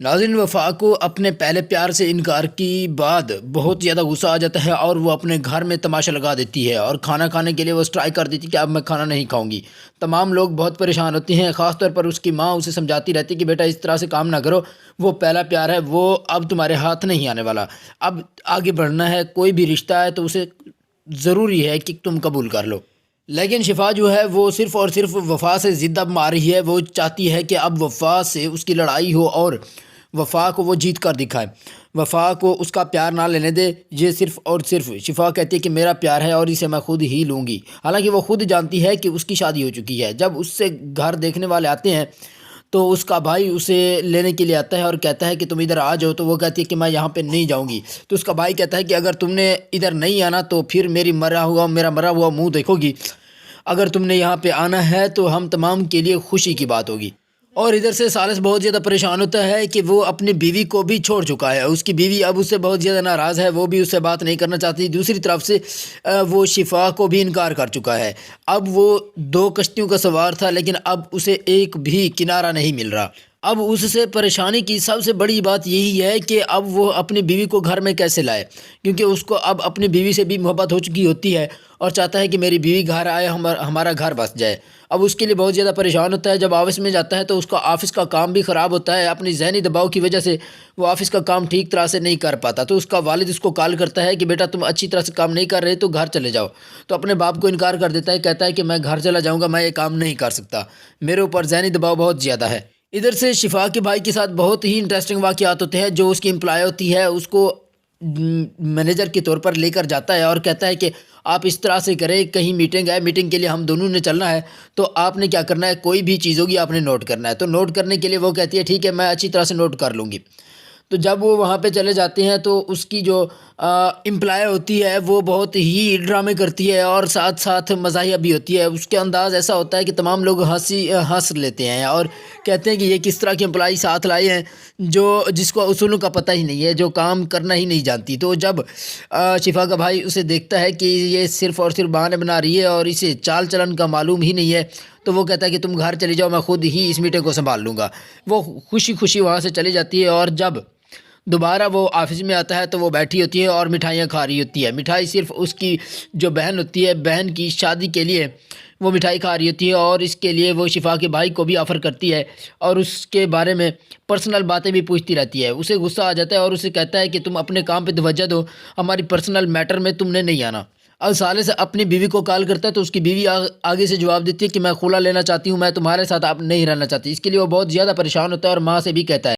ناظرین، وفا کو اپنے پہلے پیار سے انکار کی بعد بہت زیادہ غصہ آ جاتا ہے اور وہ اپنے گھر میں تماشا لگا دیتی ہے اور کھانا کھانے کے لیے وہ اسٹرائک کر دیتی ہے کہ اب میں کھانا نہیں کھاؤں گی۔ تمام لوگ بہت پریشان ہوتے ہیں، خاص طور پر اس کی ماں اسے سمجھاتی رہتی ہے کہ بیٹا اس طرح سے کام نہ کرو، وہ پہلا پیار ہے، وہ اب تمہارے ہاتھ نہیں آنے والا، اب آگے بڑھنا ہے، کوئی بھی رشتہ ہے تو اسے ضروری ہے کہ تم قبول کر لو۔ لیکن شفا جو ہے وہ صرف اور صرف وفا سے ضد اب مار رہی ہے، وہ چاہتی ہے کہ اب وفا سے اس کی لڑائی ہو اور وفا کو وہ جیت کر دکھائے، وفا کو اس کا پیار نہ لینے دے۔ یہ صرف اور صرف شفا کہتی ہے کہ میرا پیار ہے اور اسے میں خود ہی لوں گی، حالانکہ وہ خود جانتی ہے کہ اس کی شادی ہو چکی ہے۔ جب اس سے گھر دیکھنے والے آتے ہیں تو اس کا بھائی اسے لینے کے لیے آتا ہے اور کہتا ہے کہ تم ادھر آ جاؤ، تو وہ کہتی ہے کہ میں یہاں پہ نہیں جاؤں گی۔ تو اس کا بھائی کہتا ہے کہ اگر تم نے ادھر نہیں آنا تو پھر میرا مرا ہوا منہ دیکھو گی، اگر تم نے یہاں پہ آنا ہے تو ہم تمام کے لیے خوشی کی بات ہوگی۔ اور ادھر سے ثالث بہت زیادہ پریشان ہوتا ہے کہ وہ اپنی بیوی کو بھی چھوڑ چکا ہے، اس کی بیوی اب اس سے بہت زیادہ ناراض ہے، وہ بھی اس سے بات نہیں کرنا چاہتی۔ دوسری طرف سے وہ شفا کو بھی انکار کر چکا ہے، اب وہ دو کشتیوں کا سوار تھا لیکن اب اسے ایک بھی کنارہ نہیں مل رہا۔ اب اس سے پریشانی کی سب سے بڑی بات یہی ہے کہ اب وہ اپنی بیوی کو گھر میں کیسے لائے، کیونکہ اس کو اب اپنی بیوی سے بھی محبت ہو چکی ہوتی ہے اور چاہتا ہے کہ میری بیوی گھر آئے، ہمارا گھر بس جائے۔ اب اس کے لیے بہت زیادہ پریشان ہوتا ہے، جب آفس میں جاتا ہے تو اس کا آفس کا کام بھی خراب ہوتا ہے، اپنی ذہنی دباؤ کی وجہ سے وہ آفس کا کام ٹھیک طرح سے نہیں کر پاتا۔ تو اس کا والد اس کو کال کرتا ہے کہ بیٹا تم اچھی طرح سے کام نہیں کر رہے تو گھر چلے جاؤ، تو اپنے باپ کو انکار کر دیتا ہے، کہتا ہے کہ میں گھر چلا جاؤں گا، میں یہ کام نہیں کر سکتا، میرے اوپر ذہنی دباؤ بہت زیادہ ہے۔ ادھر سے شفا کے بھائی کے ساتھ بہت ہی انٹرسٹنگ واقعات ہوتے ہیں۔ جو اس کی امپلائی ہوتی ہے اس کو مینیجر کے طور پر لے کر جاتا ہے اور کہتا ہے کہ آپ اس طرح سے کریں، کہیں میٹنگ ہے، میٹنگ کے لیے ہم دونوں نے چلنا ہے، تو آپ نے کیا کرنا ہے، کوئی بھی چیز ہوگی آپ نے نوٹ کرنا ہے۔ تو نوٹ کرنے کے لیے وہ کہتی ہے ٹھیک ہے میں اچھی طرح سے نوٹ کر لوں گی۔ تو جب وہ وہاں پہ چلے جاتے ہیں تو اس کی جو امپلائی ہوتی ہے وہ بہت ہی ڈرامے کرتی ہے اور ساتھ ساتھ مزاحیہ بھی ہوتی ہے۔ اس کے انداز ایسا ہوتا ہے کہ تمام لوگ ہنس لیتے ہیں اور کہتے ہیں کہ یہ کس طرح کی امپلائی ساتھ لائے ہیں جس کو اصولوں کا پتہ ہی نہیں ہے، جو کام کرنا ہی نہیں جانتی۔ تو جب شفا کا بھائی اسے دیکھتا ہے کہ یہ صرف اور صرف بہانے بنا رہی ہے اور اسے چال چلن کا معلوم ہی نہیں ہے، تو وہ کہتا ہے کہ تم گھر چلی جاؤ، میں خود ہی اس میٹنگ کو سنبھال لوں گا۔ وہ خوشی خوشی وہاں سے چلی جاتی ہے اور جب دوبارہ وہ آفس میں آتا ہے تو وہ بیٹھی ہوتی ہے اور مٹھائیاں کھا رہی ہوتی ہے۔ مٹھائی صرف اس کی جو بہن ہوتی ہے، بہن کی شادی کے لیے وہ مٹھائی کھا رہی ہوتی ہے اور اس کے لیے وہ شفا کے بھائی کو بھی آفر کرتی ہے اور اس کے بارے میں پرسنل باتیں بھی پوچھتی رہتی ہے۔ اسے غصہ آ جاتا ہے اور اسے کہتا ہے کہ تم اپنے کام پہ توجہ دو، ہماری پرسنل میٹر میں تم نے نہیں آنا۔ اب ثالث اپنی بیوی کو کال کرتا ہے تو اس کی بیوی آگے سے جواب دیتی ہے کہ میں خلا لینا چاہتی ہوں، میں تمہارے ساتھ اب نہیں رہنا چاہتی۔ اس کے لیے وہ بہت زیادہ پریشان ہوتا ہے اور ماں سے بھی کہتا ہے